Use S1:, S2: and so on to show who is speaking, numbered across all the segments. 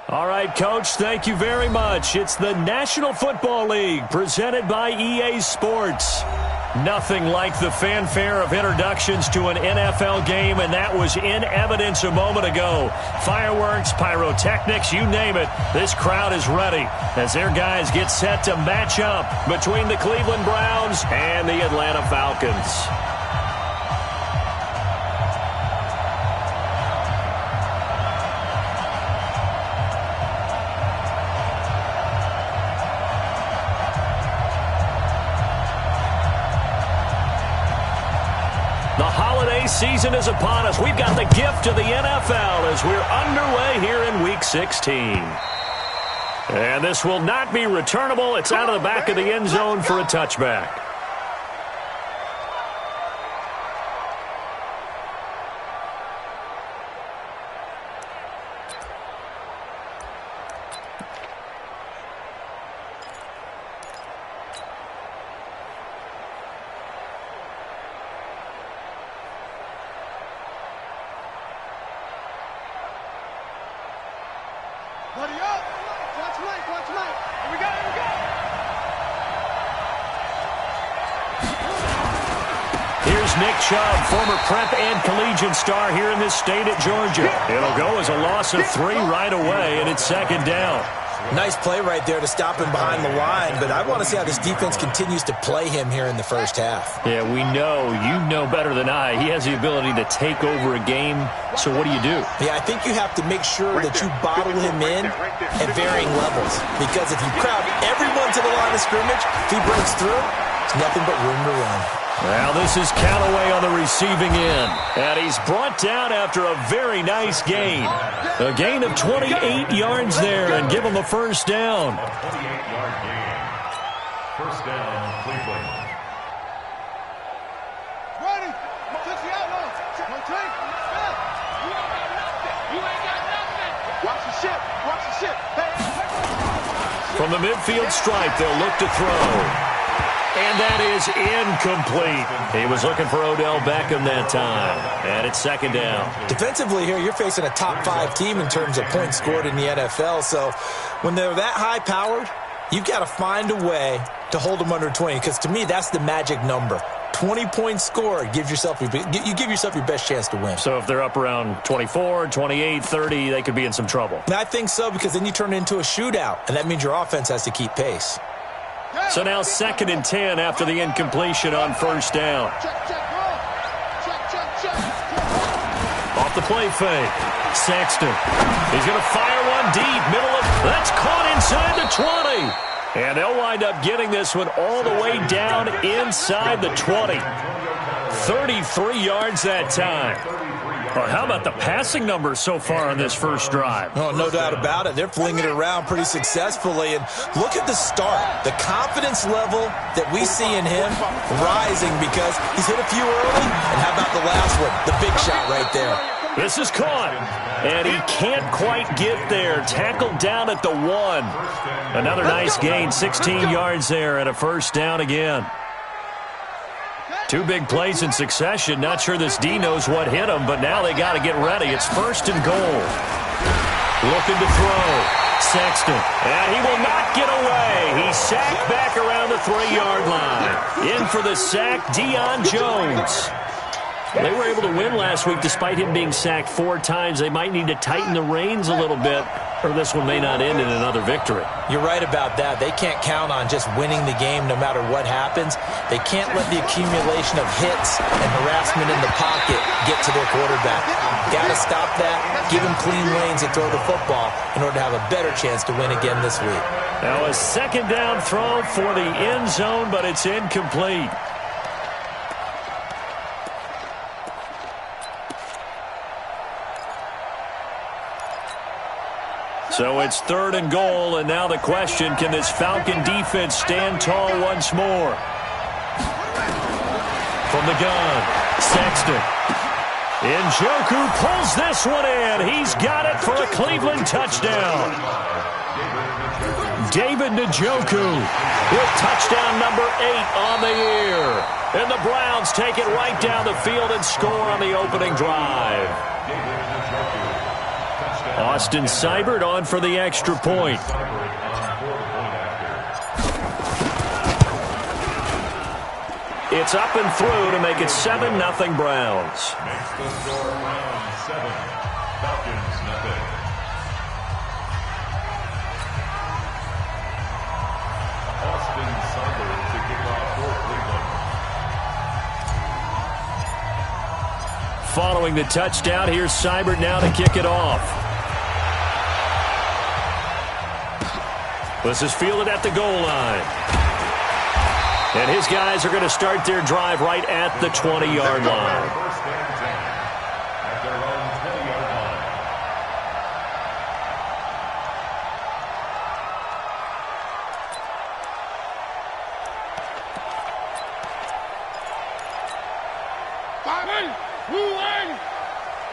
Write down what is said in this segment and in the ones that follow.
S1: All right, Coach, thank you very much. It's the National Football League presented by EA Sports. Nothing like the fanfare of introductions to an NFL game, and that was in evidence a moment ago. Fireworks, pyrotechnics, you name it. This crowd is ready as their guys get set to match up between the Cleveland Browns and the Atlanta Falcons. The holiday season is upon us. We've got the gift of the NFL as we're underway here in Week 16. And this will not be returnable. It's out of the back of the end zone for a touchback. Nick Chubb, former prep and collegiate star here in this state at Georgia. It'll go as a loss of 3 right away, and it's second down.
S2: Nice play right there to stop him behind the line, but I want to see how this defense continues to play him here in the first half.
S1: Yeah, we know. You know better than I. He has the ability to take over a game, so what do you do?
S2: Yeah, I think you have to make sure that you bottle him in at varying levels, because if you crowd everyone to the line of scrimmage, if he breaks through, there's nothing but room to run.
S1: Well, this is Callaway on the receiving end. And he's brought down after a very nice gain. A gain of 28 yards there and give him a first down.
S3: 28-yard gain. First down, Cleveland.
S4: Ready. Touch the outlaw. One take. You ain't got nothing. You ain't got nothing. Watch the ship. Watch the ship.
S1: From the midfield stripe, they'll look to throw. And that is incomplete. He was looking for Odell Beckham that time. And it's second down.
S2: Defensively here, you're facing a top-5 team in terms of points scored in the NFL. So when they're that high-powered, you've got to find a way to hold them under 20. Because to me, that's the magic number. 20 points scored, you give yourself your best chance to win.
S1: So if they're up around 24, 28, 30, they could be in some trouble.
S2: And I think so, because then you turn it into a shootout. And that means your offense has to keep pace.
S1: So now 2nd and 10 after the incompletion on first down. Off the play fake. Sexton. He's going to fire one deep. Middle of... That's caught inside the 20. And they'll wind up getting this one all the way down inside the 20. 33 yards that time. Well, how about the passing numbers so far on this first drive?
S2: Oh, no doubt about it. They're flinging it around pretty successfully. And look at the start. The confidence level that we see in him rising because he's hit a few early. And how about the last one? The big shot right there.
S1: This is caught. And he can't quite get there. Tackled down at the 1. Another nice gain. 16 yards there and a first down again. 2 big plays in succession. Not sure this D knows what hit him, but now they got to get ready. It's 1st and goal. Looking to throw. Sexton. And he will not get away. He's sacked back around the 3-yard line. In for the sack, Deion Jones. They were able to win last week despite him being sacked 4 times. They might need to tighten the reins a little bit, or this one may not end in another victory.
S2: You're right about that. They can't count on just winning the game no matter what happens. They can't let the accumulation of hits and harassment in the pocket get to their quarterback. Got to stop that, give him clean lanes and throw the football in order to have a better chance to win again this week.
S1: Now a second down throw for the end zone, but it's incomplete. So it's 3rd and goal, and now the question, can this Falcon defense stand tall once more? From the gun, Sexton. Njoku pulls this one in. He's got it for a Cleveland touchdown. David Njoku with touchdown number 8 on the year. And the Browns take it right down the field and score on the opening drive.
S3: David Njoku, touchdown.
S1: Austin Seibert on for the extra point. It's up and through to make it 7-0 Browns.
S3: Makes the score Browns 7, Falcons nothing. Austin Seibert to kick off for Cleveland.
S1: Following the touchdown, here's Seibert now to kick it off. This is fielded at the goal line. And his guys are going to start their drive right at the 20-yard line.
S3: First and 10 at their own 20-yard line.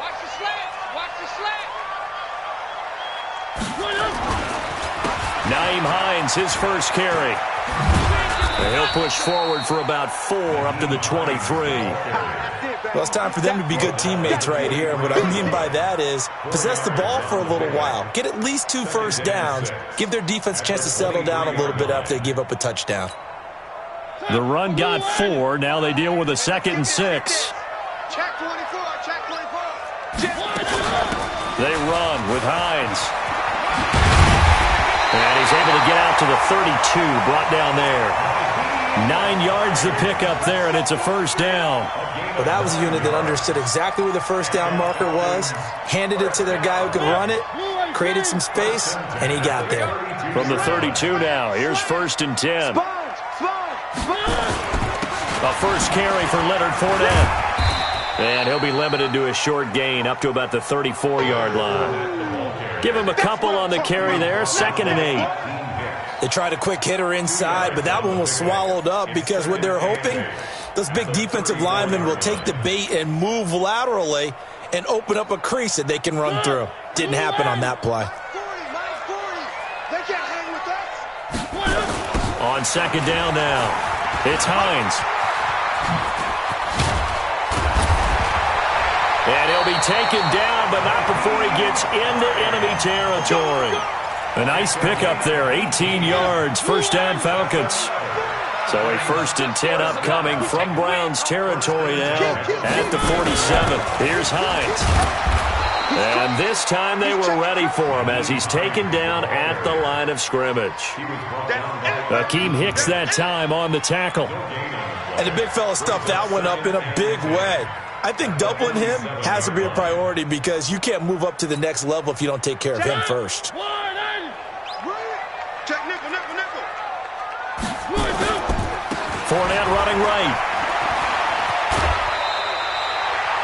S4: Watch the slant. Watch the slant.
S1: Nyheim Hines, his first carry. And he'll push forward for about 4 up to the 23.
S2: Well, it's time for them to be good teammates right here. And what I mean by that is possess the ball for a little while. Get at least 2 first downs. Give their defense a chance to settle down a little bit after they give up a touchdown.
S1: The run got 4. Now they deal with a 2nd and 6.
S4: Check 24. Check 24.
S1: They run with Hines. And he's able to get out to the 32, brought down there. 9 yards the pickup there, and it's a first down.
S2: Well, that was a unit that understood exactly where the first down marker was, handed it to their guy who could run it, created some space, and he got there.
S1: From the 32 now, here's 1st and 10. A first carry for Leonard Fournette. And he'll be limited to a short gain up to about the 34-yard line. Give him a couple on the carry there, 2nd and 8.
S2: They tried a quick hitter inside, but that one was swallowed up because what they're hoping, those big defensive linemen will take the bait and move laterally and open up a crease that they can run through. Didn't happen on that play.
S4: 40, they can't hang with us.
S1: On 2nd down now, it's Hines. And he'll be taken down, but not before he gets into enemy territory. A nice pickup there, 18 yards, first down Falcons. So a 1st and 10 upcoming from Browns territory now at the 47. Here's Hines. And this time they were ready for him as he's taken down at the line of scrimmage. Akeem Hicks that time on the tackle.
S2: And the big fella stuffed that one up in a big way. I think doubling him has to be a priority because you can't move up to the next level if you don't take care of him first.
S4: Check nickel.
S1: Fournette running right.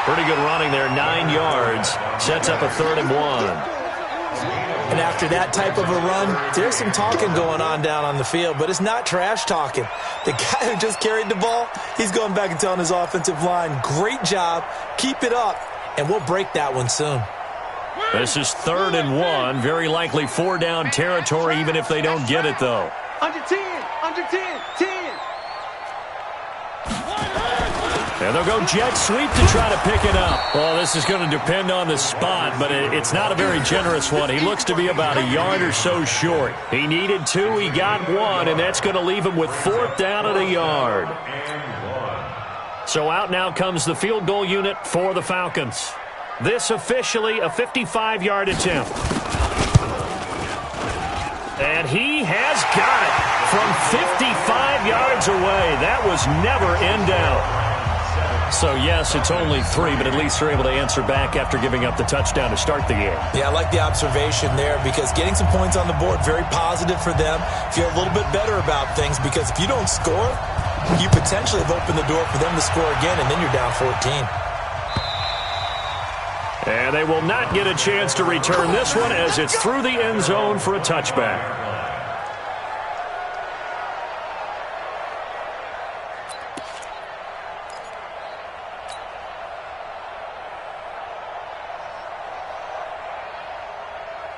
S1: Pretty good running there, 9 yards. Sets up a 3rd and 1.
S2: And after that type of a run, there's some talking going on down on the field, but it's not trash talking. The guy who just carried the ball, he's going back and telling his offensive line, great job, keep it up, and we'll break that one soon.
S1: This is 3rd and 1, very likely 4-down territory even if they don't get it, though.
S4: Under 10.
S1: And they'll go jet sweep to try to pick it up. Well, this is going to depend on the spot, but it's not a very generous one. He looks to be about a yard or so short. He needed 2, he got 1, and that's going to leave him with 4th down at a yard. So out now comes the field goal unit for the Falcons. This officially a 55-yard attempt. And he has got it from 55 yards away. That was never in doubt. So, yes, it's only 3, but at least they're able to answer back after giving up the touchdown to start the game.
S2: Yeah, I like the observation there because getting some points on the board, very positive for them. Feel a little bit better about things because if you don't score, you potentially have opened the door for them to score again, and then you're down 14.
S1: And they will not get a chance to return this one as it's through the end zone for a touchback.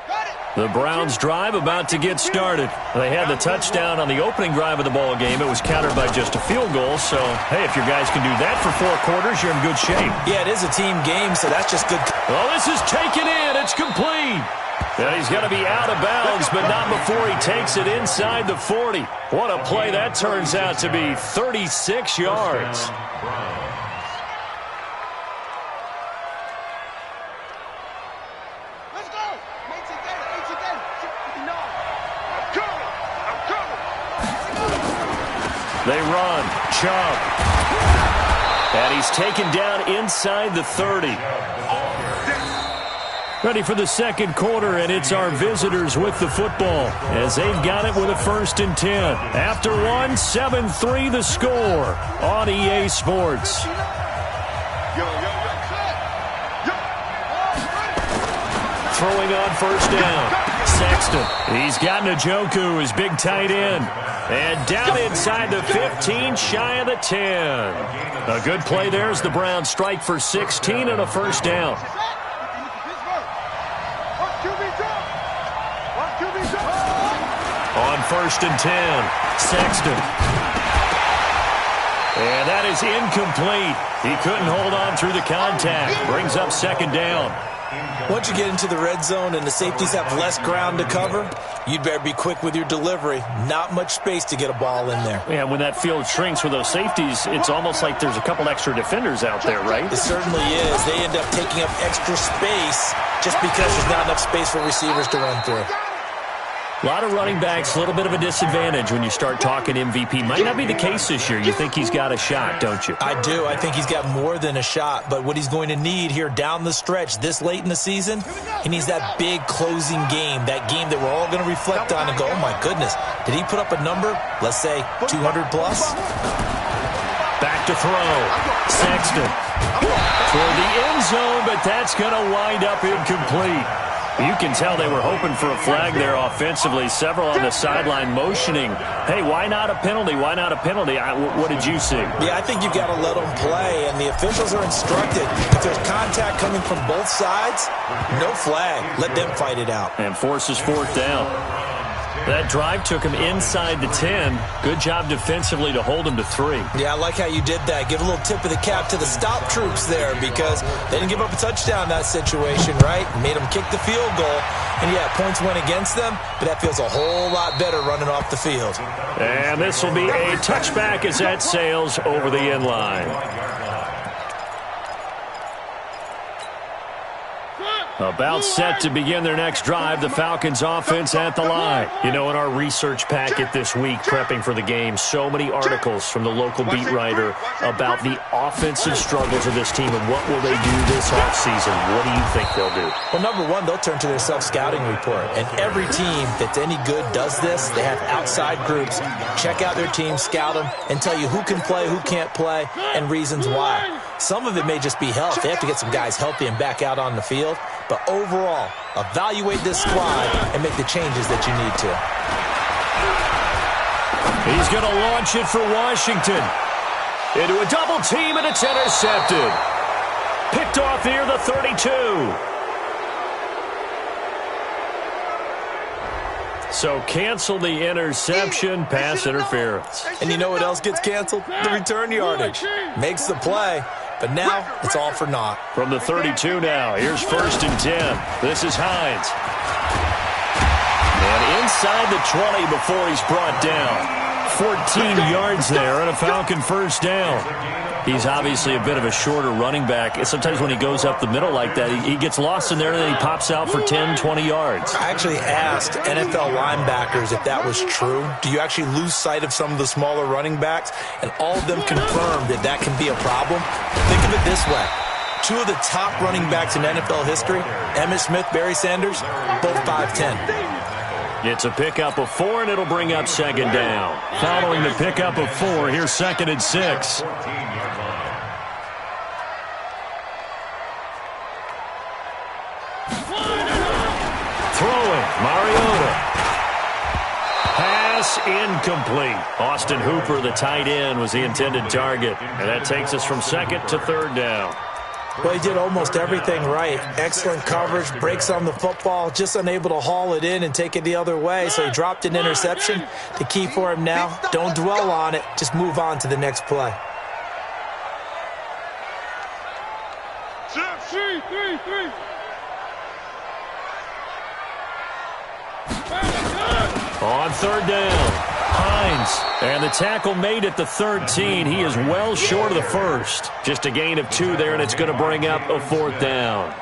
S4: Got it.
S1: The Browns' drive about to get started. They had the touchdown on the opening drive of the ball game. It was countered by just a field goal. So, hey, if your guys can do that for 4 quarters, you're in good shape.
S2: Yeah, it is a team game, so that's just good.
S1: Well, this is taken in. It's complete. And he's going to be out of bounds, but not before he takes it inside the 40. What a play that turns out to be, 36 yards. They run. Chubb. And he's taken down inside the 30. Ready for the second quarter, and it's our visitors with the football as they've got it with a 1st and 10. After 7-3 the score on EA Sports. Throwing on 1st down. Sexton. He's got Njoku, his big tight end. And down inside the 15, shy of the 10. A good play there as the Browns strike for 16 and a 1st down. On 1st and 10, Sexton. And that is incomplete. He couldn't hold on through the contact. Brings up 2nd down.
S2: Once you get into the red zone and the safeties have less ground to cover, you'd better be quick with your delivery. Not much space to get a ball in there.
S1: Yeah, when that field shrinks with those safeties, it's almost like there's a couple extra defenders out there, right?
S2: It certainly is. They end up taking up extra space just because there's not enough space for receivers to run through.
S1: A lot of running backs, a little bit of a disadvantage when you start talking MVP. Might not be the case this year. You think he's got a shot, don't you?
S2: I do. I think he's got more than a shot. But what he's going to need here down the stretch this late in the season, he needs that big closing game, that game that we're all going to reflect on and go, oh, my goodness, did he put up a number, let's say 200 plus?
S1: Back to throw. Sexton. For the end zone, but that's going to wind up incomplete. You can tell they were hoping for a flag there offensively. Several on the sideline motioning. Hey, why not a penalty? Why not a penalty? What did you see?
S2: Yeah, I think you've got to let them play, and the officials are instructed. If there's contact coming from both sides, no flag. Let them fight it out.
S1: And forces 4th down. That drive took him inside the 10. Good job defensively to hold him to 3.
S2: Yeah, I like how you did that. Give a little tip of the cap to the stop troops there because they didn't give up a touchdown in that situation, right? Made them kick the field goal. And, yeah, points went against them, but that feels a whole lot better running off the field.
S1: And this will be a touchback as that sails over the end line. About set to begin their next drive, the Falcons offense at the line. You know, in our research packet this week, prepping for the game, so many articles from the local beat writer about the offensive struggles of this team and what will they do this offseason. What do you think they'll do?
S2: Well, number one, they'll turn to their self-scouting report. And every team that's any good does this. They have outside groups. Check out their team, scout them, and tell you who can play, who can't play, and reasons why. Some of it may just be health. They have to get some guys healthy and back out on the field. But overall, evaluate this squad and make the changes that you need to.
S1: He's going to launch it for Washington. Into a double team, and it's intercepted. Picked off near the 32. So cancel the interception, pass interference.
S2: And you know what else gets canceled? The return yardage. Makes the play. But now, it's all for naught.
S1: From the 32 now, here's 1st and 10. This is Hines. And inside the 20 before he's brought down. 14 yards there and a Falcon 1st down. He's obviously a bit of a shorter running back. Sometimes when he goes up the middle like that, he gets lost in there and then he pops out for 10, 20 yards.
S2: I actually asked NFL linebackers if that was true. Do you actually lose sight of some of the smaller running backs? And all of them confirmed that that can be a problem. Think of it this way. 2 of the top running backs in NFL history, Emmitt Smith, Barry Sanders, both 5'10".
S1: It's a pickup of 4, and it'll bring up 2nd down. Following the pickup of 4, here's 2nd and 6. Throwing, Mariota. Pass incomplete. Austin Hooper, the tight end, was the intended target. And that takes us from 2nd to 3rd down.
S2: Well, he did almost everything right. Excellent coverage, breaks on the football, just unable to haul it in and take it the other way, so he dropped an interception. The key for him now, don't dwell on it, just move on to the next play.
S4: Three.
S1: On third down, Hines. And the tackle made at the 13. He is well short of the first. Just a gain of 2 there, and it's going to bring up a 4th down.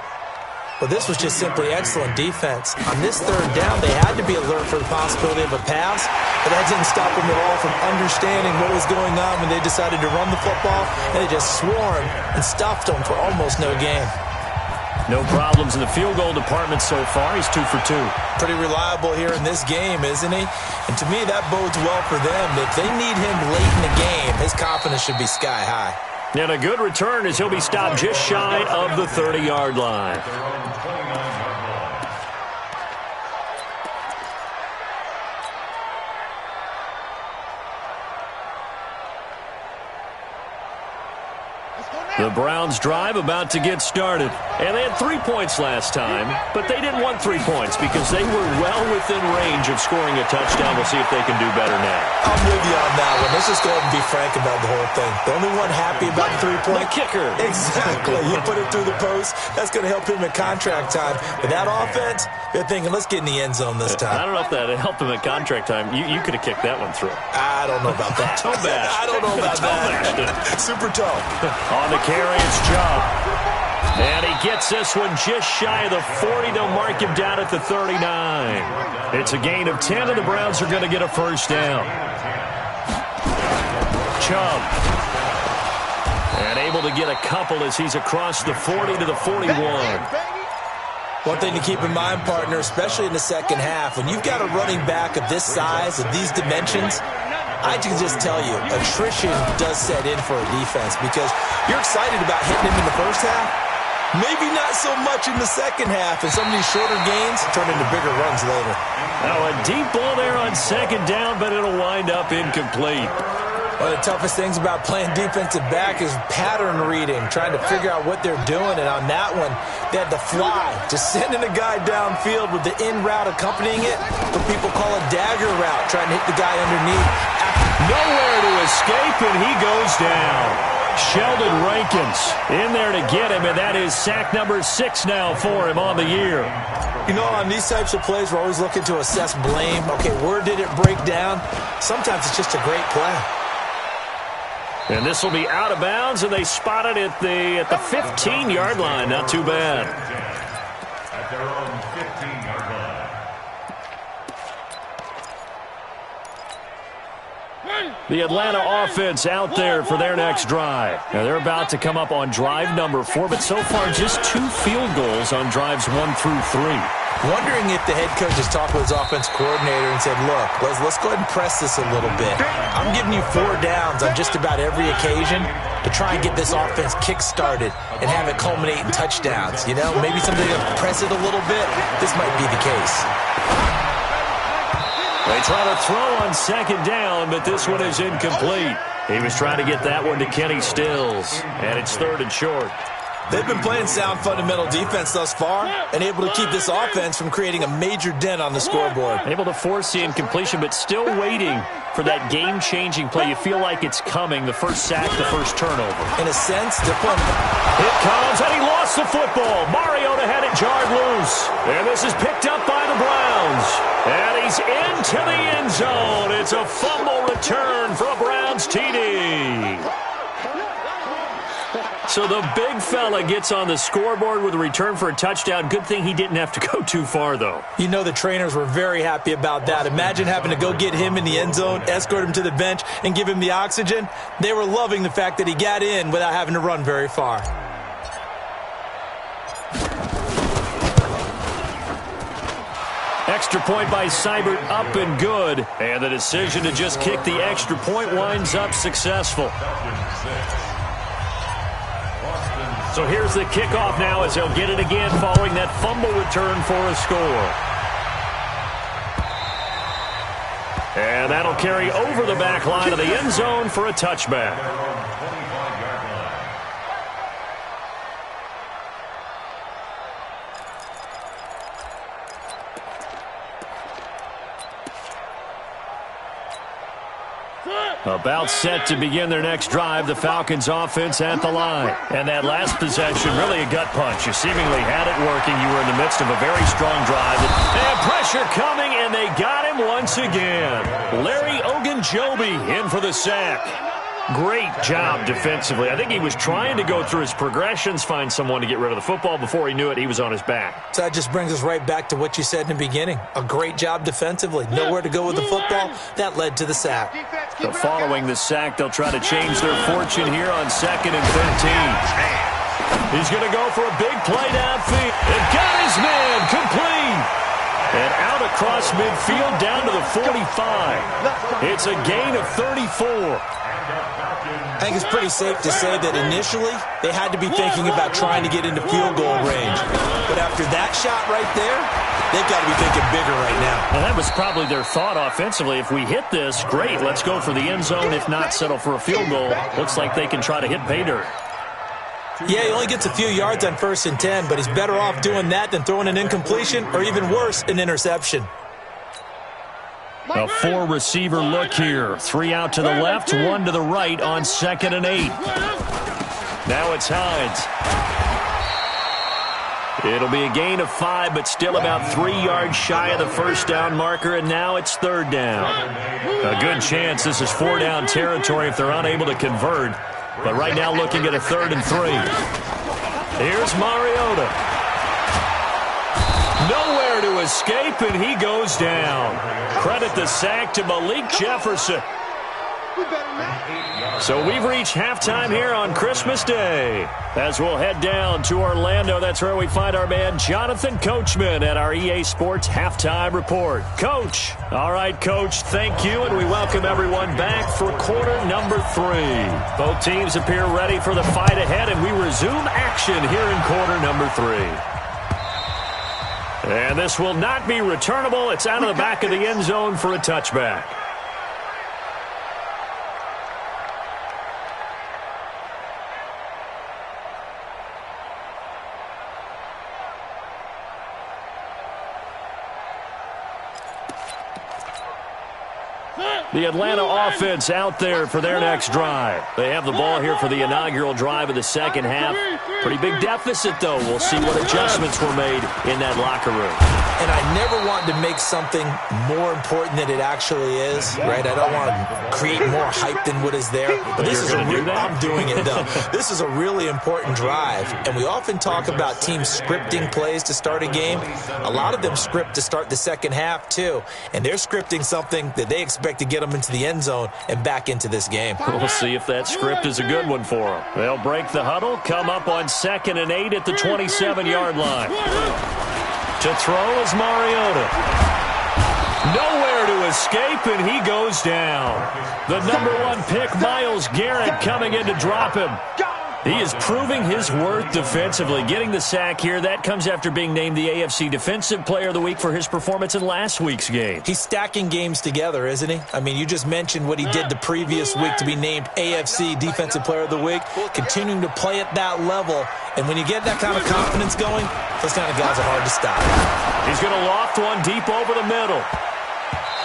S2: Well, this was just simply excellent defense. On this third down, they had to be alert for the possibility of a pass, but that didn't stop them at all from understanding what was going on when they decided to run the football, and they just swarmed and stuffed them for almost no gain.
S1: No problems in the field goal department so far. He's 2 for 2.
S2: Pretty reliable here in this game, isn't he? And to me, that bodes well for them. If they need him late in the game, his confidence should be sky high.
S1: And a good return as he'll be stopped just shy of the 30-yard line. The Browns drive about to get started. And they had 3 points last time, but they didn't want 3 points because they were well within range of scoring a touchdown. We'll see if they can do better now.
S2: I'm with you on that one. Let's just go ahead and be frank about the whole thing. The only one happy about the 3-point?
S1: The kicker.
S2: Exactly. You put it through the post. That's going to help him at contract time. But that offense, they're thinking, let's get in the end zone this time.
S1: I don't know if that helped him at contract time. You could have kicked that one through.
S2: I don't know about that.
S1: Toe bash.
S2: I don't know about that. Super toe.
S1: On the carry, it's Chubb. And he gets this one just shy of the 40. They'll mark him down at the 39. It's a gain of 10, and the Browns are going to get a first down. Chubb. And able to get a couple as he's across the 40 to the 41.
S2: One thing to keep in mind, partner, especially in the second half, when you've got a running back of this size, of these dimensions, I can just tell you, attrition does set in for a defense because you're excited about hitting him in the first half. Maybe not so much in the second half, and some of these shorter gains turn into bigger runs later.
S1: Now a deep ball there on second down, but it'll wind up incomplete.
S2: One of the toughest things about playing defensive back is pattern reading, trying to figure out what they're doing. And on that one, they had to fly, just sending a guy downfield with the in route accompanying it, what people call a dagger route, trying to hit the guy underneath.
S1: Nowhere to escape, and he goes down. Sheldon Rankins in there to get him, and that is sack number 6 now for him on the year.
S2: You know, on these types of plays, we're always looking to assess blame. Okay, where did it break down? Sometimes it's just a great play.
S1: And this will be out of bounds, and they spot it at the 15-yard line. Not too bad.
S3: At their own 15-yard line.
S1: The Atlanta offense out there for their next drive. Now they're about to come up on drive number 4, but so far just 2 field goals on drives 1 through 3.
S2: Wondering if the head coach has talked with his offense coordinator and said, look, let's go ahead and press this a little bit. I'm giving you 4 downs on just about every occasion to try and get this offense kick-started and have it culminate in touchdowns. You know, maybe something to press it a little bit. This might be the case.
S1: They try to throw on second down, but this one is incomplete. He was trying to get that one to Kenny Stills, and it's 3rd and short.
S2: They've been playing sound fundamental defense thus far and able to keep this offense from creating a major dent on the scoreboard.
S1: Able to force the incompletion, but still waiting for that game-changing play. You feel like it's coming, the first sack, the first turnover.
S2: In a sense, they're playing.
S1: It comes, and he lost the football. Mariota had it jarred loose. And this is picked up by the Browns. And he's into the end zone. It's a fumble return for a Browns TD. So the big fella gets on the scoreboard with a return for a touchdown. Good thing he didn't have to go too far, though.
S2: You know the trainers were very happy about that. Imagine having to go get him in the end zone, escort him to the bench, and give him the oxygen. They were loving the fact that he got in without having to run very far.
S1: Extra point by Seibert, up and good. And the decision to just kick the extra point winds up successful. So here's the kickoff now as they'll get it again following that fumble return for a score. And that'll carry over the back line of the end zone for a touchback. About set to begin their next drive, the Falcons offense at the line. And that last possession, really a gut punch. You seemingly had it working. You were in the midst of a very strong drive. And pressure coming, and they got him once again. Larry Ogunjobi in for the sack. Great job defensively. I think he was trying to go through his progressions, find someone to get rid of the football. Before he knew it, he was on his back.
S2: So that just brings us right back to what you said in the beginning. A great job defensively. Nowhere to go with the football. That led to the sack.
S1: So following the sack, they'll try to change their fortune here on 2nd and 15. He's going to go for a big play downfield. And got his man complete. And out across midfield down to the 45. It's a gain of 34.
S2: I think it's pretty safe to say that initially they had to be thinking about trying to get into field goal range. But after that shot right there, they've got to be thinking bigger right now.
S1: Well, that was probably their thought offensively. If we hit this, great, let's go for the end zone. If not, settle for a field goal. Looks like they can try to hit pay dirt.
S2: Yeah, he only gets a few yards on 1st and 10, but he's better off doing that than throwing an incompletion or even worse, an interception.
S1: A 4-receiver look here. 3 out to the left, 1 to the right on 2nd and 8. Now it's Hines. It'll be a gain of 5, but still about 3 yards shy of the first down marker, and now it's 3rd down. A good chance this is 4-down territory if they're unable to convert. But right now looking at a 3rd and 3. Here's Mariota. Nowhere to escape, and he goes down. Credit the sack to Malik Jefferson. So we've reached halftime here on Christmas Day. As we'll head down to Orlando, that's where we find our man Jonathan Coachman at our EA Sports Halftime Report. Coach. All right, Coach, thank you, and we welcome everyone back for quarter number 3. Both teams appear ready for the fight ahead, and we resume action here in quarter number 3. And this will not be returnable. It's out of the back of the end zone for a touchback. The Atlanta offense out there for their next drive. They have the ball here for the inaugural drive of the second half. Pretty big deficit, though. We'll see what adjustments were made in that locker room.
S2: And I never want to make something more important than it actually is, right? I don't want to create more hype than what is there. But this is I'm doing it, though. This is a really important drive. And we often talk about teams scripting plays to start a game. A lot of them script to start the second half, too. And they're scripting something that they expect to get them into the end zone and back into this game.
S1: We'll see if that script is a good one for them. They'll break the huddle, come up on 2nd and 8 at the 27-yard line. To throw is Mariota. Nowhere to escape, and he goes down. The number 1 pick, Myles Garrett, coming in to drop him. He is proving his worth defensively. Getting the sack here, that comes after being named the AFC Defensive Player of the Week for his performance in last week's game.
S2: He's stacking games together, isn't he? I mean, you just mentioned what he did the previous week to be named AFC Defensive Player of the Week, continuing to play at that level. And when you get that kind of confidence going, those kind of guys are hard to stop.
S1: He's going to loft one deep over the middle.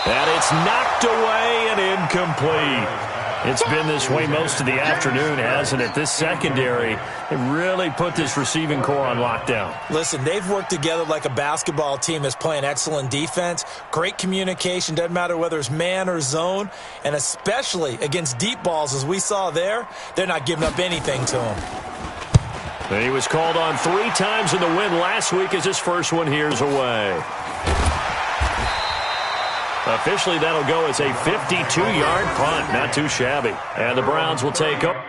S1: And it's knocked away and incomplete. It's been this way most of the afternoon, hasn't it? This secondary, it really put this receiving core on lockdown.
S2: Listen, they've worked together like a basketball team that's playing excellent defense. Great communication, doesn't matter whether it's man or zone. And especially against deep balls, as we saw there, they're not giving up anything to him.
S1: And he was called on 3 times in the win last week as his first one here's away. Officially, that'll go as a 52-yard punt. Not too shabby. And the Browns will take over.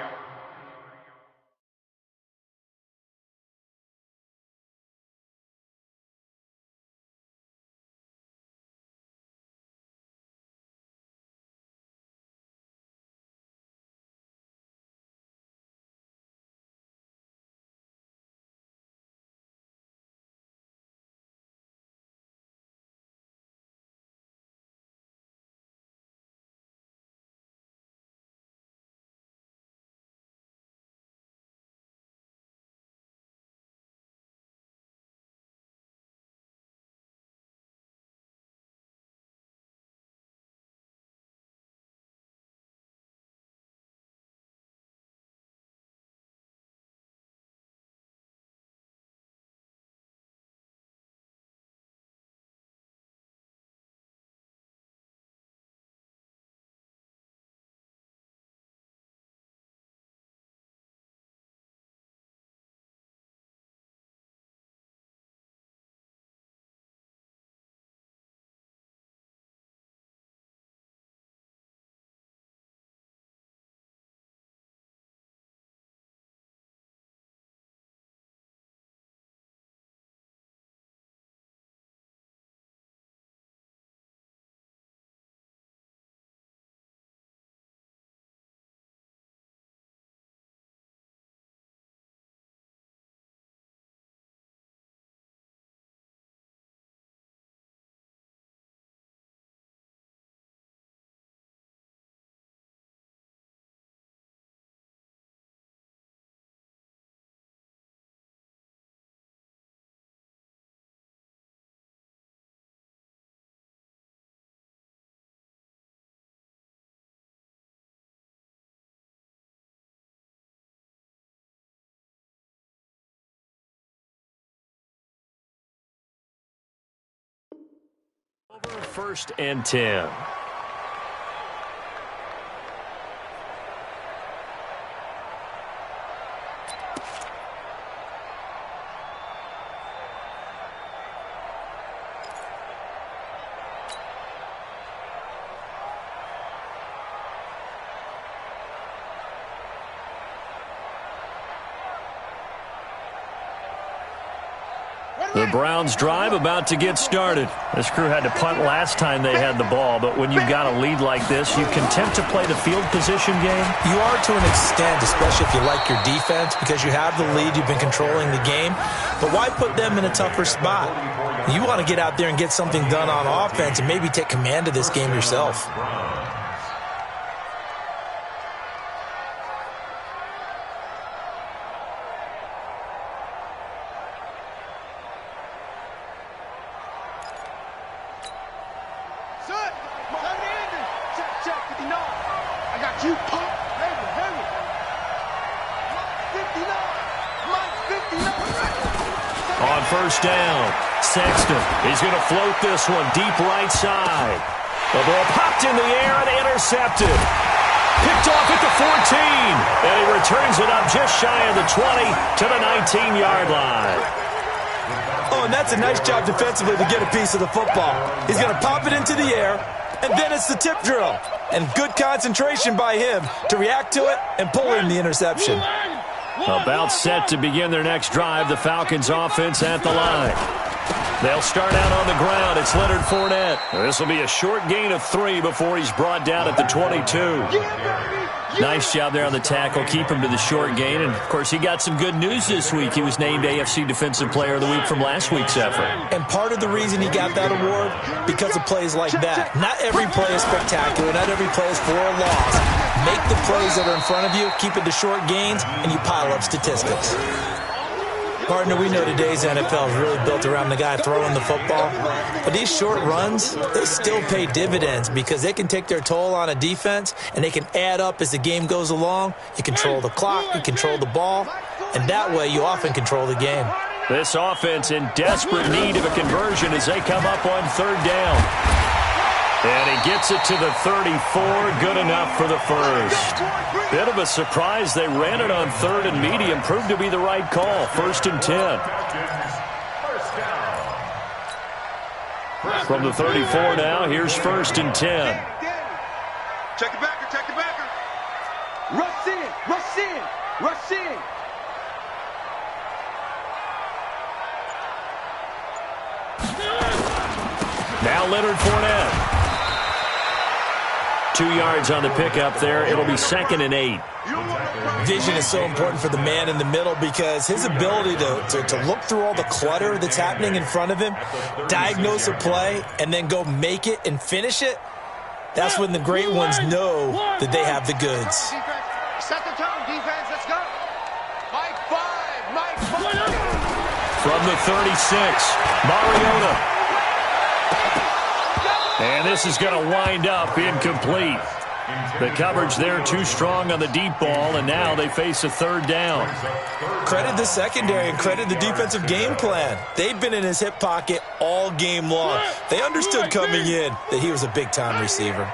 S1: First and 10. The Browns drive about to get started. This crew had to punt last time they had the ball, but when you've got a lead like this, you content to play the field position game?
S2: You are to an extent, especially if you like your defense, because you have the lead, you've been controlling the game. But why put them in a tougher spot? You want to get out there and get something done on offense and maybe take command of this game yourself.
S1: On first down, Sexton. He's going to float this one deep right side. The ball popped in the air and intercepted. Picked off at the 14. And he returns it up just shy of the 20 to the 19-yard line.
S2: Oh, and that's a nice job defensively to get a piece of the football. He's going to pop it into the air, and then it's the tip drill. And good concentration by him to react to it and pull in the interception.
S1: About set to begin their next drive, the Falcons offense at the line. They'll start out on the ground. It's Leonard Fournette. This will be a short gain of 3 before he's brought down at the 22. Nice job there on the tackle. Keep him to the short gain. And, of course, he got some good news this week. He was named AFC Defensive Player of the Week from last week's effort.
S2: And part of the reason he got that award, because of plays like that. Not every play is spectacular. Not every play is for a loss. Make the plays that are in front of you, keep it to short gains, and you pile up statistics. Partner, we know today's NFL is really built around the guy throwing the football. But these short runs, they still pay dividends because they can take their toll on a defense, and they can add up as the game goes along. You control the clock, you control the ball, and that way you often control the game.
S1: This offense in desperate need of a conversion as they come up on third down. And he gets it to the 34, good enough for the first. Bit of a surprise. They ran it on third and medium. Proved to be the right call. First and 10. From the 34 now, here's first and 10.
S4: Check the backer, check the backer. Rush in, rush in, rush in.
S1: Now Leonard Fournette. 2 yards on the pickup there. It'll be second and 8.
S2: Vision is so important for the man in the middle because his ability to look through all the clutter that's happening in front of him, diagnose a play, and then go make it and finish it, that's when the great ones know that they have the goods.
S4: Set the tone, defense, let's go. Mike 5, Mike 5.
S1: From the 36, Mariota. And this is going to wind up incomplete. The coverage there too strong on the deep ball, and now they face a third down.
S2: Credit the secondary and credit the defensive game plan. They've been in his hip pocket all game long. They understood coming in that he was a big-time receiver.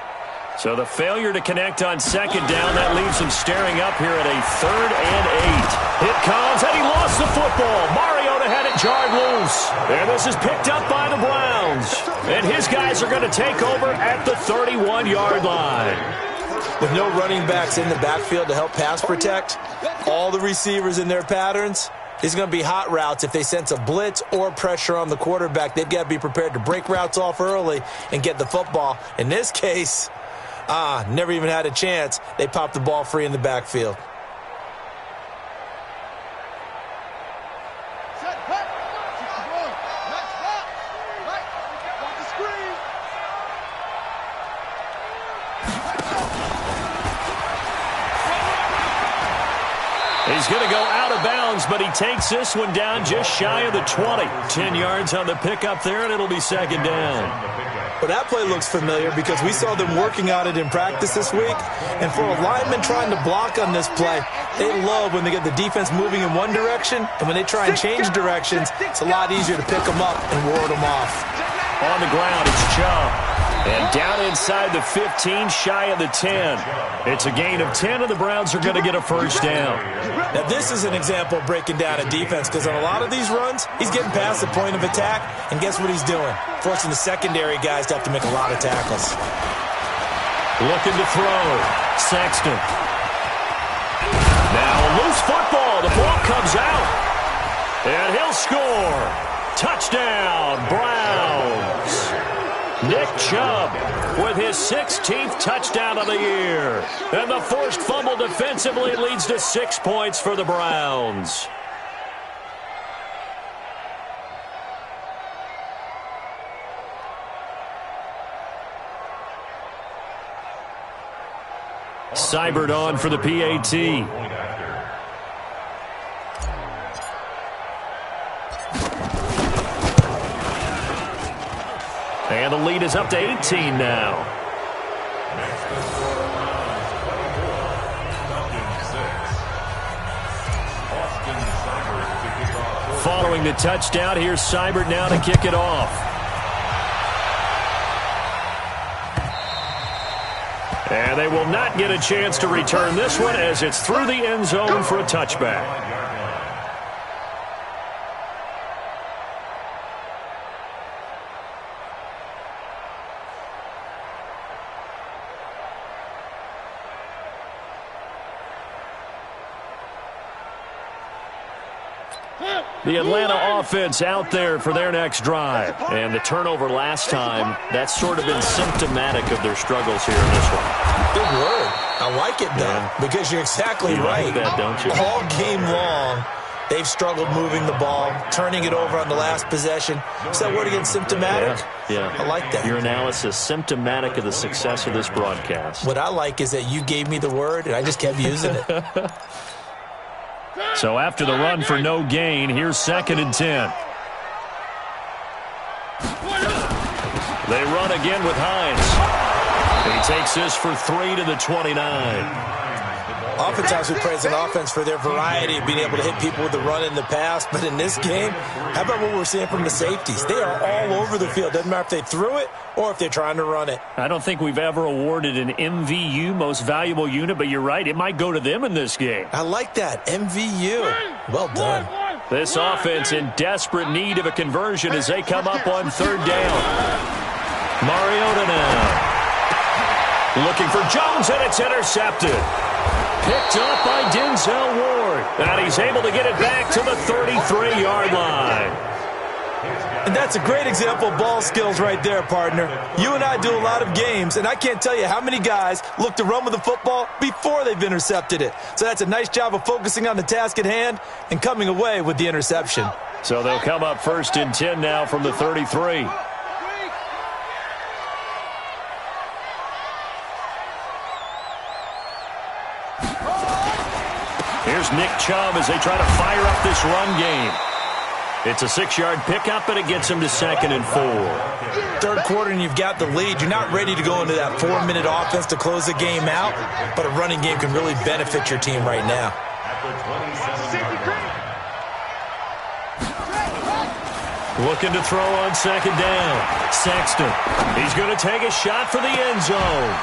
S1: So the failure to connect on second down, that leaves him staring up here at a third and 8. It comes, and he lost the football. Mariota had it jarred loose. And this is picked up by the Browns. And his guys are going to take over at the 31-yard line.
S2: With no running backs in the backfield to help pass protect, all the receivers in their patterns, these are going to be hot routes. If they sense a blitz or pressure on the quarterback, they've got to be prepared to break routes off early and get the football. In this case, never even had a chance. They popped the ball free in the backfield.
S1: He's going to go out of bounds, but he takes this one down just shy of the 20. 10 yards on the pickup there, and it'll be second down.
S2: Well, that play looks familiar because we saw them working on it in practice this week. And for a lineman trying to block on this play, they love when they get the defense moving in one direction. And when they try and change directions, it's a lot easier to pick them up and ward them off.
S1: On the ground, it's Chubb. And down inside the 15, shy of the 10. It's a gain of 10, and the Browns are going to get a first down.
S2: Now, this is an example of breaking down a defense, because on a lot of these runs, he's getting past the point of attack, and guess what he's doing? Forcing the secondary guys to have to make a lot of tackles.
S1: Looking to throw. Sexton. Now a loose football. The ball comes out. And he'll score. Touchdown, Browns. Nick Chubb with his 16th touchdown of the year. And the forced fumble defensively leads to 6 points for the Browns. Seibert on for the PAT. And the lead is up to 18 now. Following the touchdown, here's Seibert now to kick it off. And they will not get a chance to return this one as it's through the end zone for a touchback. The Atlanta offense out there for their next drive. And the turnover last time, that's sort of been symptomatic of their struggles here in this one.
S2: Good word. I like it, though, because you're exactly right.
S1: Like that, don't you?
S2: All game long, they've struggled moving the ball, turning it over on the last possession. Is that word again, symptomatic?
S1: Yeah.
S2: I like that.
S1: Your analysis, symptomatic of the success of this broadcast.
S2: What I like is that you gave me the word, and I just kept using it.
S1: So after the run for no gain, here's 2nd and 10. They run again with Hines. He takes this for 3 to the 29.
S2: Oftentimes we praise an offense for their variety of being able to hit people with the run in the pass, but in this game, how about what we're seeing from the safeties? They are all over the field. Doesn't matter if they threw it or if they're trying to run it.
S1: I don't think we've ever awarded an MVU, most valuable unit, but you're right, it might go to them in this game.
S2: I like that, MVU. Well done.
S1: This offense in desperate need of a conversion as they come up on 3rd down. Mariota now. Looking for Jones, and it's intercepted. Picked up by Denzel Ward. And he's able to get it back to the 33-yard line.
S2: And that's a great example of ball skills right there, partner. You and I do a lot of games, and I can't tell you how many guys look to run with the football before they've intercepted it. So that's a nice job of focusing on the task at hand and coming away with the interception.
S1: So they'll come up 1st and 10 now from the 33. Here's Nick Chubb as they try to fire up this run game. It's a 6-yard pickup, but it gets them to 2nd and 4.
S2: 3rd quarter and you've got the lead. You're not ready to go into that 4-minute offense to close the game out, but a running game can really benefit your team right now.
S1: Looking to throw on 2nd down. Sexton. He's going to take a shot for the end zone.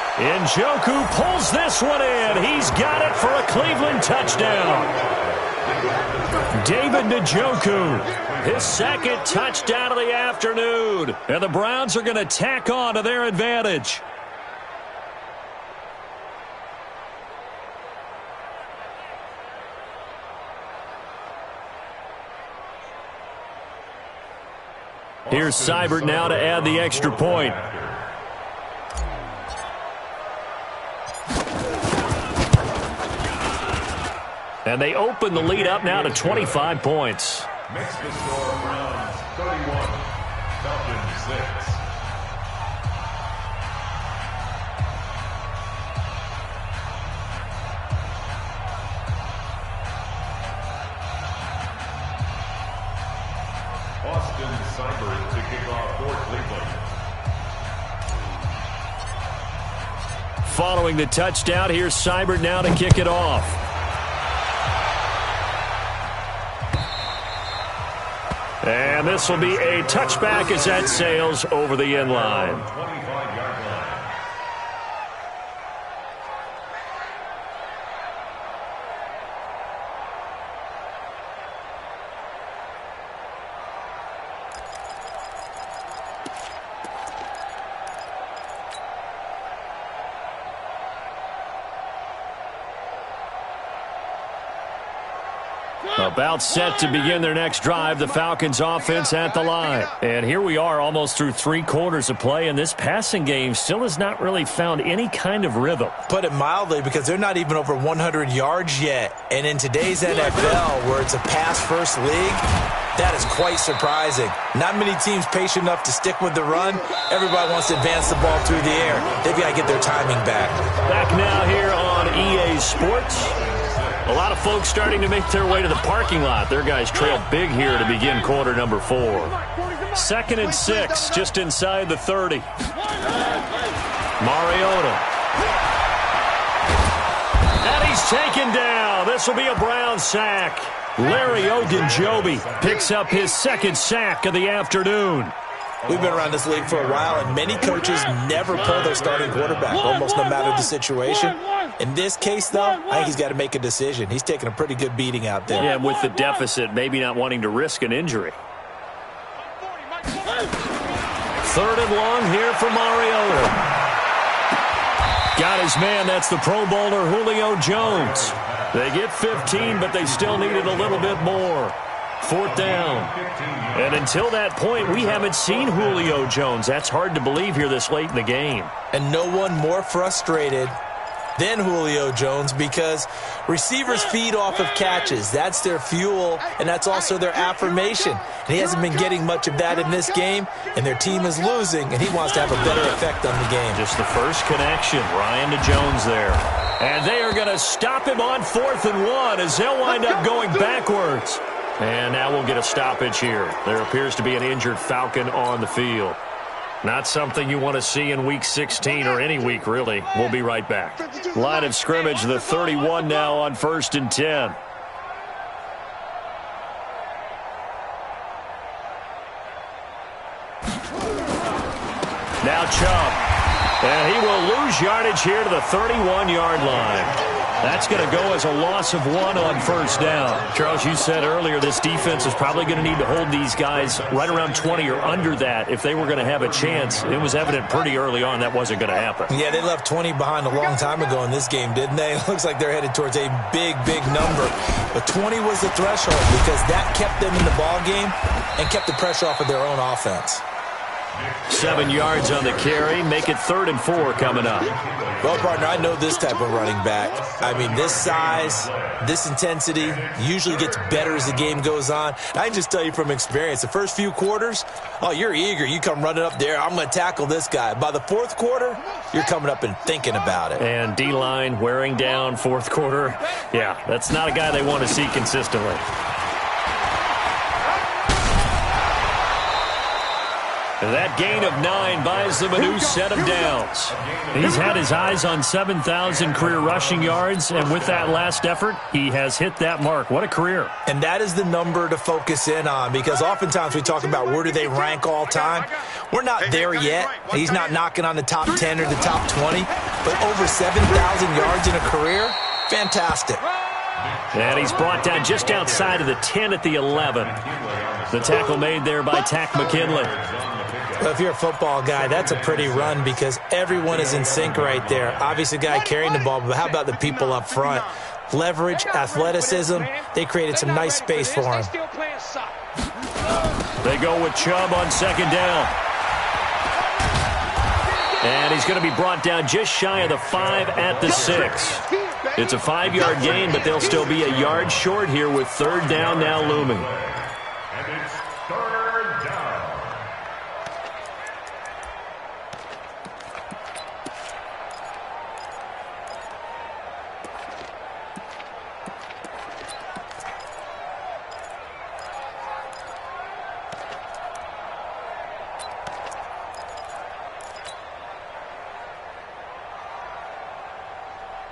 S1: Njoku pulls this one in. He's got it for a Cleveland touchdown. David Njoku, his 2nd touchdown of the afternoon. And the Browns are going to tack on to their advantage. Here's Seibert now to add the extra point. And they open the lead up now to 25 points.
S3: Makes the score Browns 31, Falcons 6. Austin Seibert to kick off for Cleveland.
S1: Following the touchdown, here's Seibert now to kick it off. And this will be a touchback as that sails over the end line.
S3: 25-yard line.
S1: About set to begin their next drive, the Falcons offense at the line. And here we are almost through 3 quarters of play, and this passing game still has not really found any kind of rhythm.
S2: Put it mildly, because they're not even over 100 yards yet. And in today's NFL, where it's a pass-first league, that is quite surprising. Not many teams patient enough to stick with the run. Everybody wants to advance the ball through the air. They've got to get their timing back.
S1: Back now here on EA Sports. A lot of folks starting to make their way to the parking lot. Their guys trail big here to begin quarter number 4. 2nd and 6, just inside the 30. Mariota. And he's taken down. This will be a Brown sack. Larry Ogunjobi picks up his 2nd sack of the afternoon.
S2: We've been around this league for a while, and many coaches never pull their starting quarterback, almost no matter the situation. In this case, though, I think he's got to make a decision. He's taking a pretty good beating out there.
S1: Yeah, with the deficit, maybe not wanting to risk an injury. 3rd and long here for Mariota. Got his man. That's the Pro Bowler Julio Jones. They get 15, but they still needed a little bit more. 4th down. And until that point, we haven't seen Julio Jones. That's hard to believe here this late in the game.
S2: And no one more frustrated than Julio Jones, because receivers feed off of catches. That's their fuel, and that's also their affirmation. And he hasn't been getting much of that in this game, and their team is losing, and he wants to have a better effect on the game.
S1: Just the first connection, Ryan to Jones there. And they are going to stop him on 4th and 1 as they'll wind up going backwards. And now we'll get a stoppage here. There appears to be an injured Falcon on the field. Not something you want to see in Week 16 or any week, really. We'll be right back. Line of scrimmage, the 31 now on 1st and 10. Now Chubb. And he will lose yardage here to the 31-yard line. That's going to go as a loss of 1 on 1st down. Charles, you said earlier this defense is probably going to need to hold these guys right around 20 or under that if they were going to have a chance. It was evident pretty early on that wasn't going to happen.
S2: Yeah, they left 20 behind a long time ago in this game, didn't they? It looks like they're headed towards a big, big number. But 20 was the threshold because that kept them in the ball game and kept the pressure off of their own offense.
S1: 7 yards on the carry. Make it 3rd and 4 coming up.
S2: Well, partner, I know this type of running back. I mean, this size, this intensity usually gets better as the game goes on. I can just tell you from experience, the first few quarters, oh, you're eager. You come running up there, I'm going to tackle this guy. By the 4th quarter, you're coming up and thinking about it.
S1: And D-line wearing down 4th quarter. Yeah, that's not a guy they want to see consistently. That gain of 9 buys them a new set of downs. He's had his eyes on 7,000 career rushing yards, and with that last effort, he has hit that mark. What a career.
S2: And that is the number to focus in on, because oftentimes we talk about where do they rank all time. We're not there yet. He's not knocking on the top 10 or the top 20, but over 7,000 yards in a career, fantastic.
S1: And he's brought down just outside of the 10 at the 11. The tackle made there by Tack McKinley.
S2: Well, if you're a football guy, that's a pretty run because everyone is in sync right there. Obviously, the guy carrying the ball, but how about the people up front? Leverage, athleticism, they created some nice space for him.
S1: They go with Chubb on 2nd down. And he's going to be brought down just shy of the 5 at the 6. It's a 5-yard gain, but they'll still be a yard short here with 3rd down now looming.
S3: And it's 3rd down.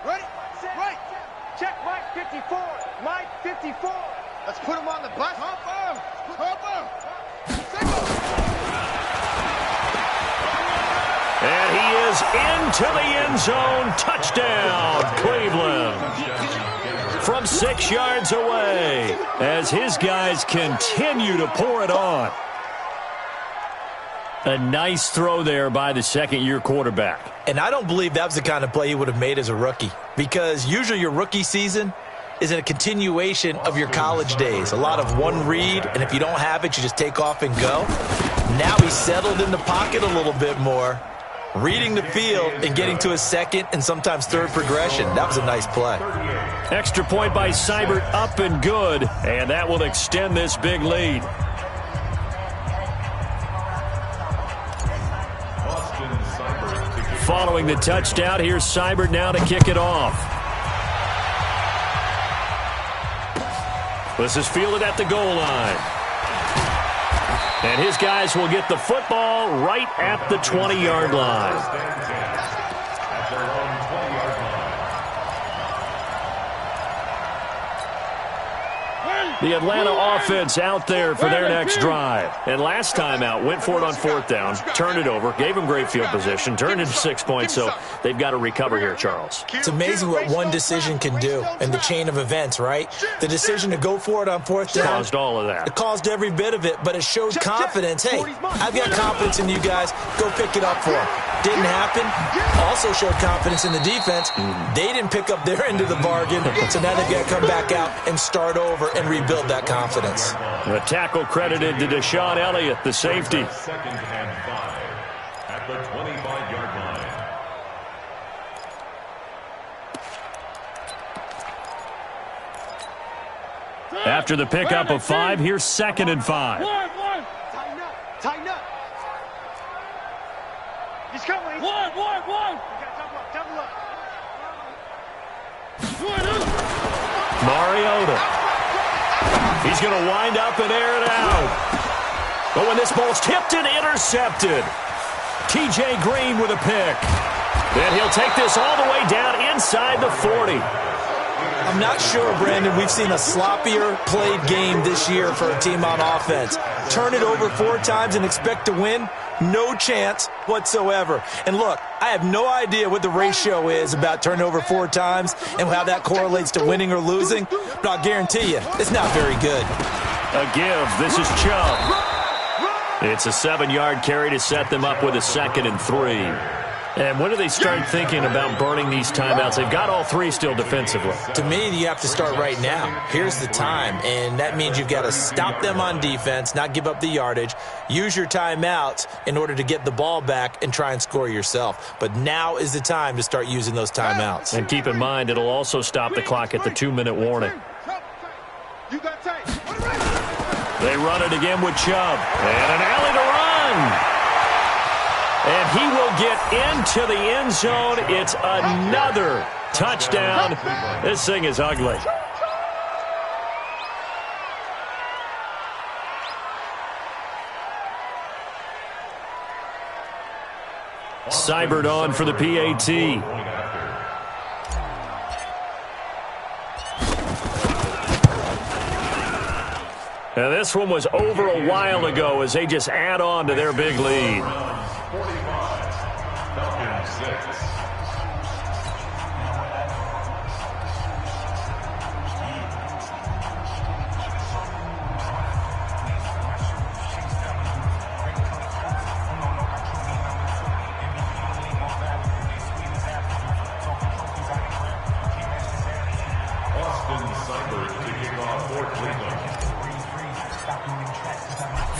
S4: Ready? Right. Check Mike 54. Mike 54. Let's put him on the bus.
S1: And he is into the end zone. Touchdown, Cleveland. From 6 yards away as his guys continue to pour it on. A nice throw there by the second-year quarterback.
S2: And I don't believe that was the kind of play he would have made as a rookie, because usually your rookie season is a continuation of your college days. A lot of one read, and if you don't have it, you just take off and go. Now he's settled in the pocket a little bit more, reading the field and getting to his second and sometimes third progression. That was a nice play.
S1: Extra point by Seibert, up and good, and that will extend this big lead. Following the touchdown, here's Seibert now to kick it off. This is fielded at the goal line. And his guys will get the football right at the 20-yard line. The Atlanta offense out there for their next drive. And last time out, went for it on fourth down, turned it over, gave them great field position, turned into 6 points, so they've got to recover here, Charles.
S2: It's amazing what one decision can do in the chain of events, right? The decision to go for it on fourth down.
S1: Caused all of that.
S2: It caused every bit of it, but it showed confidence. Hey, I've got confidence in you guys. Go pick it up for them. Didn't happen. Also showed confidence in the defense. They didn't pick up their end of the bargain, so now they've got to come back out and start over and rebuild that confidence.
S1: The tackle credited to Deshaun Elliott, the safety.
S3: Second and 5 at the 25-yard line.
S1: After the pickup of 5, here's 2nd and 5.
S4: Tighten up. Tighten up. He's coming. One. Double up.
S1: Mariota. He's going to wind up and air it out. But when this ball's tipped and intercepted, T.J. Green with a pick. Then he'll take this all the way down inside the 40.
S2: I'm not sure, Brandon, we've seen a sloppier played game this year for a team on offense. Turn it over 4 times and expect to win? No chance whatsoever. And look, I have no idea what the ratio is about turning over 4 times and how that correlates to winning or losing, but I'll guarantee you, it's not very good.
S1: A give. This is Chubb. It's a 7-yard carry to set them up with a 2nd and 3. And when do they start thinking about burning these timeouts? They've got all 3 still defensively.
S2: To me, you have to start right now. Here's the time, and that means you've got to stop them on defense, not give up the yardage, use your timeouts in order to get the ball back and try and score yourself. But now is the time to start using those timeouts.
S1: And keep in mind, it'll also stop the clock at the 2-minute warning. They run it again with Chubb. And an alley to run. And he will get into the end zone. It's another touchdown. This thing is ugly. Seibert on for the PAT. Now this one was over a while ago as they just add on to their big lead.
S3: 45, Falcons 6.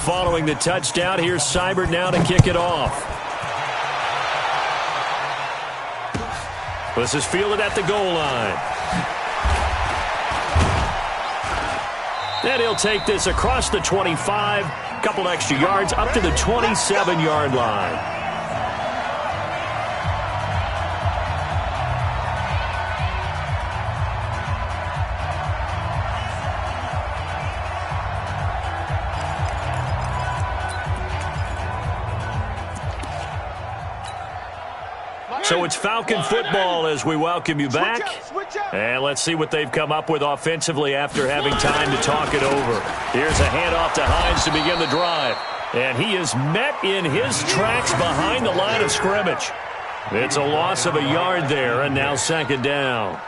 S1: Following the touchdown, here's Seibert now to kick it off. This is fielded at the goal line. And he'll take this across the 25, couple extra yards up to the 27-yard line. So it's Falcon football as we welcome you back. And let's see what they've come up with offensively after having time to talk it over. Here's a handoff to Hines to begin the drive. And he is met in his tracks behind the line of scrimmage. It's a loss of a yard there, and now second down.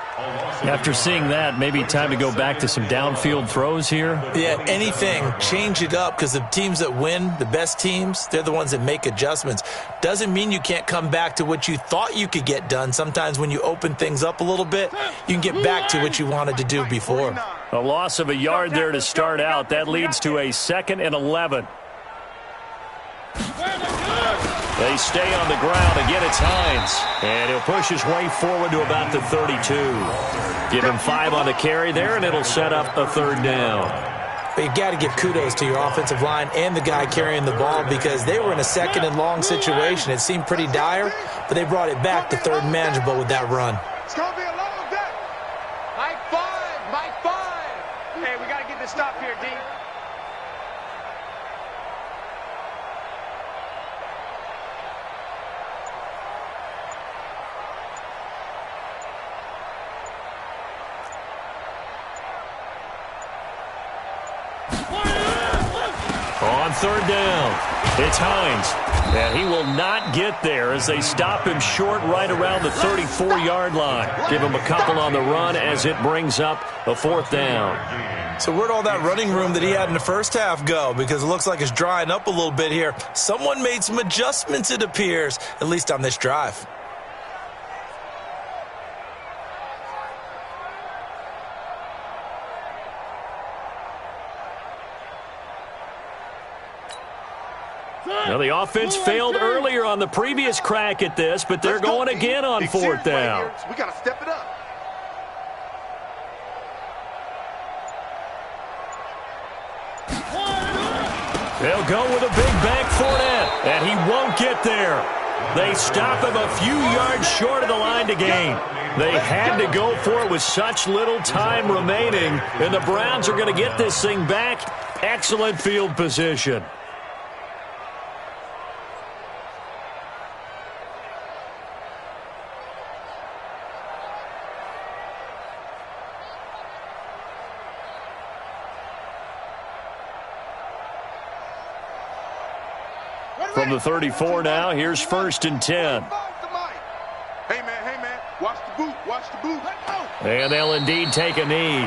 S5: After seeing that, maybe time to go back to some downfield throws here.
S2: Yeah, anything. Change it up, because the teams that win, the best teams, they're the ones that make adjustments. Doesn't mean you can't come back to what you thought you could get done. Sometimes when you open things up a little bit, you can get back to what you wanted to do before.
S1: A loss of a yard there to start out. That leads to a 2nd and 11. They stay on the ground. Again, it's Hines. And he'll push his way forward to about the 32. Give him 5 on the carry there, and it'll set up a 3rd down.
S2: But you got to give kudos to your offensive line and the guy carrying the ball, because they were in a 2nd and long situation. It seemed pretty dire, but they brought it back to 3rd and manageable with that run.
S4: It's going to be a long day. Mike 5. Mike 5. Hey, we got to get this stop here, D.
S1: On 3rd down, it's Hines. And he will not get there as they stop him short right around the 34-yard line. Give him a couple on the run as it brings up a 4th down.
S2: So where'd all that running room that he had in the first half go? Because it looks like it's drying up a little bit here. Someone made some adjustments, it appears, at least on this drive.
S1: Now, the offense failed earlier on the previous crack at this, but they're going again on 4th down.
S4: We got to step it up.
S1: They'll go with a big bank Fournette, and he won't get there. They stop him a few yards short of the line to gain. They had to go for it with such little time remaining, and the Browns are going to get this thing back. Excellent field position. From the 34 now, here's 1st and 10.
S4: Hey, man, watch the boot, watch the boot.
S1: And they'll indeed take a knee.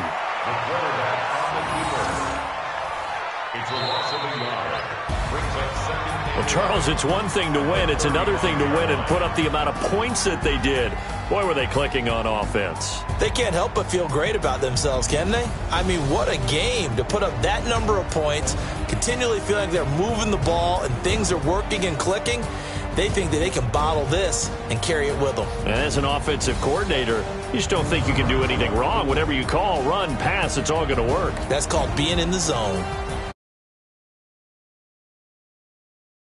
S3: It's a loss of a yard. Brings up 2nd.
S1: Well, Charles, it's one thing to win. It's another thing to win and put up the amount of points that they did. Boy, were they clicking on offense.
S2: They can't help but feel great about themselves, can they? I mean, what a game to put up that number of points, continually feeling like they're moving the ball and things are working and clicking. They think that they can bottle this and carry it with them.
S1: And as an offensive coordinator, you just don't think you can do anything wrong. Whatever you call, run, pass, it's all going to work.
S2: That's called being in the zone.